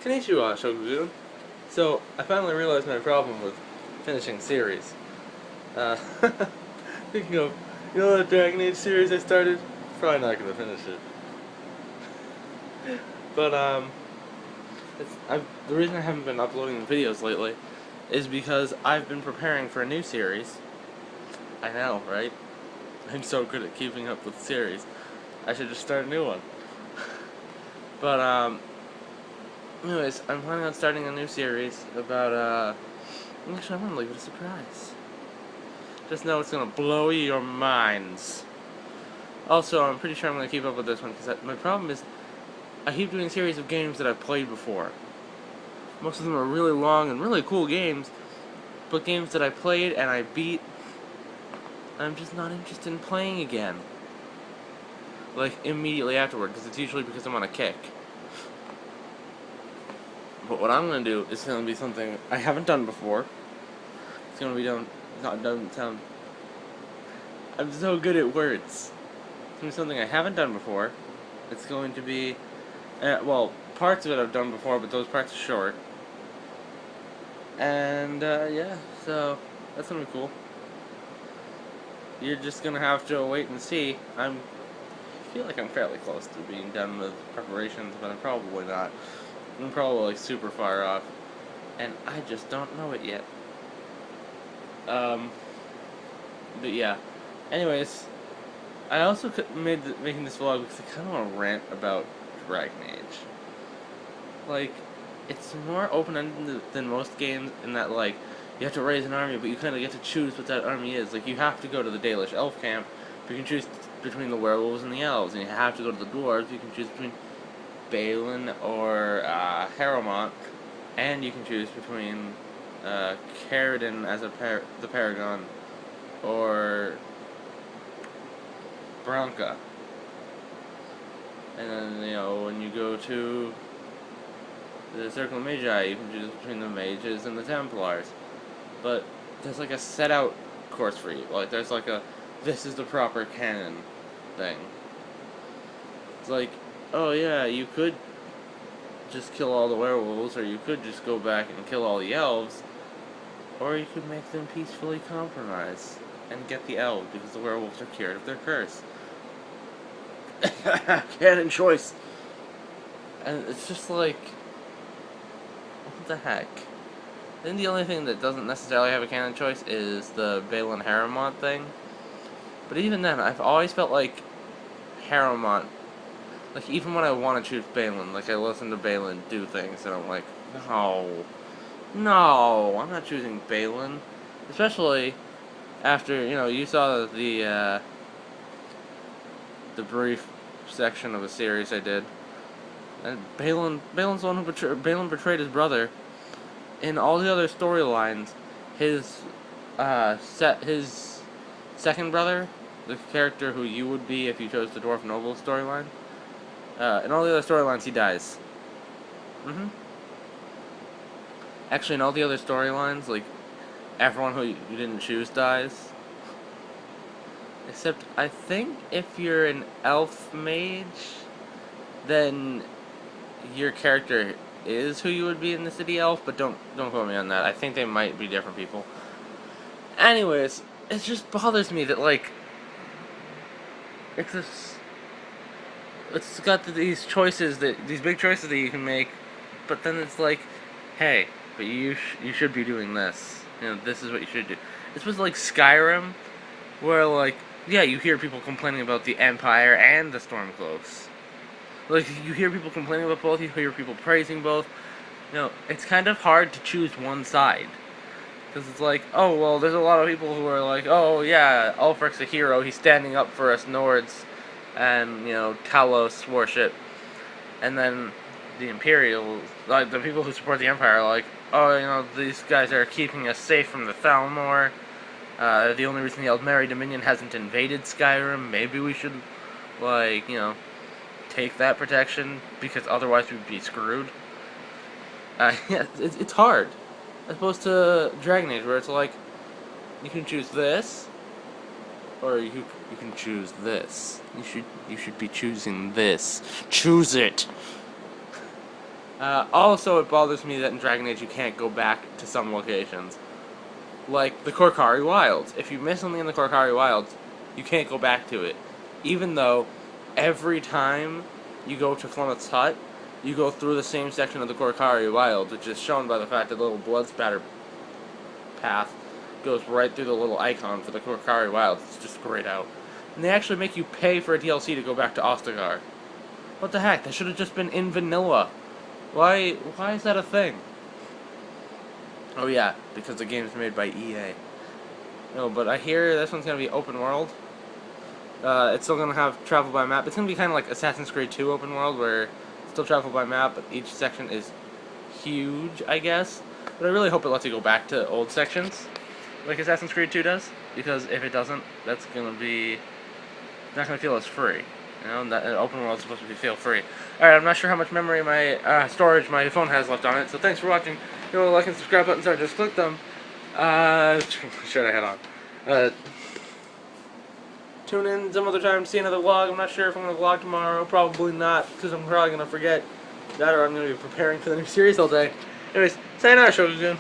Konnichiwa, Shogun. So, I finally realized my problem with finishing series. Uh, Thinking of, that Dragon Age series I started? Probably not gonna finish it. But, the reason I haven't been uploading videos lately is because I've been preparing for a new series. I know, right? I'm so good at keeping up with series. I should just start a new one. But, anyways, I'm planning on starting a new series about, actually, I'm gonna leave it a surprise. Just know it's gonna blow your minds. Also, I'm pretty sure I'm gonna keep up with this one, because my problem is, I keep doing series of games that I've played before. Most of them are really long and really cool games, but games that I played and I beat, I'm just not interested in playing again. Like, immediately afterward, because it's usually because I'm on a kick. But what I'm going to do is going to be something I haven't done before. It's going to be doesn't sound... I'm so good at words. It's going to be something I haven't done before. It's going to be... well, parts of it I've done before, but those parts are short. And, yeah, so that's going to be cool. You're just going to have to wait and see. I feel like I'm fairly close to being done with preparations, but I'm probably not. I'm probably like super far off, and I just don't know it yet. But yeah. Anyways, I also making this vlog because I kind of want to rant about Dragon Age. Like, it's more open-ended than most games in that, like, you have to raise an army, but you kind of get to choose what that army is. Like, you have to go to the Dalish elf camp, but you can choose between the werewolves and the elves, and you have to go to the dwarves, you can choose between Balin or Harrowmont, and you can choose between Caridin as the Paragon or Branca. And then, when you go to the Circle of Magi, you can choose between the Mages and the Templars. But there's like a set out course for you. Like, there's like this is the proper canon thing. It's like, oh yeah, you could just kill all the werewolves, or you could just go back and kill all the elves, or you could make them peacefully compromise and get the elves, because the werewolves are cured of their curse. Canon choice! And it's just like, what the heck? Then the only thing that doesn't necessarily have a canon choice is the Balin Harrowmont thing. But even then, I've always felt like Harrowmont, like, even when I want to choose Balin, like, I listen to Balin do things, and I'm like, no, I'm not choosing Balin. Especially after, you saw the brief section of a series I did. And Balin's the one who Balin betrayed his brother. In all the other storylines, his second brother, the character who you would be if you chose the Dwarf Noble storyline, in all the other storylines, he dies. Actually, in all the other storylines, like, everyone who you didn't choose dies. Except, I think if you're an elf mage, then your character is who you would be in the City Elf, but don't quote me on that. I think they might be different people. Anyways, it just bothers me that, like, it's got these big choices that you can make, but then it's like, hey, but you should be doing this. This is what you should do. This was like Skyrim, where, like, yeah, you hear people complaining about the Empire and the Stormcloaks. Like, you hear people complaining about both, you hear people praising both. It's kind of hard to choose one side. Because it's like, oh, well, there's a lot of people who are like, oh, yeah, Ulfric's a hero, he's standing up for us Nords, and, Talos worship. And then the Imperials, like, the people who support the Empire are like, oh, these guys are keeping us safe from the Thalmor. The only reason the Eldmeri Dominion hasn't invaded Skyrim, maybe we should, like, take that protection, because otherwise we'd be screwed. Yeah, it's hard. As opposed to Dragon Age, where it's like, you can choose this, or you can choose this. You should be choosing this. Choose it! Also, it bothers me that in Dragon Age you can't go back to some locations. Like the Korcari Wilds. If you miss something in the Korcari Wilds, you can't go back to it. Even though every time you go to Flemeth's hut, you go through the same section of the Korcari Wilds, which is shown by the fact that the little blood spatter path goes right through the little icon for the Korcari Wilds. It's just grayed out. And they actually make you pay for a DLC to go back to Ostagar. What the heck? That should have just been in vanilla. Why is that a thing? Oh yeah, because the game is made by EA. No, but I hear this one's gonna be open world. It's still gonna have travel by map. It's gonna be kind of like Assassin's Creed 2 open world, where it's still travel by map, but each section is huge, I guess. But I really hope it lets you go back to old sections, like Assassin's Creed 2 does. Because if it doesn't, that's gonna be not gonna feel as free. You know, that open world is supposed to feel free. Alright, I'm not sure how much memory my storage my phone has left on it, so thanks for watching. If you want to like and subscribe buttons are, just click them. Shirt I had on. Tune in some other time to see another vlog. I'm not sure if I'm going to vlog tomorrow. Probably not, because I'm probably going to forget that, or I'm going to be preparing for the new series all day. Anyways, sayonara, Shogun.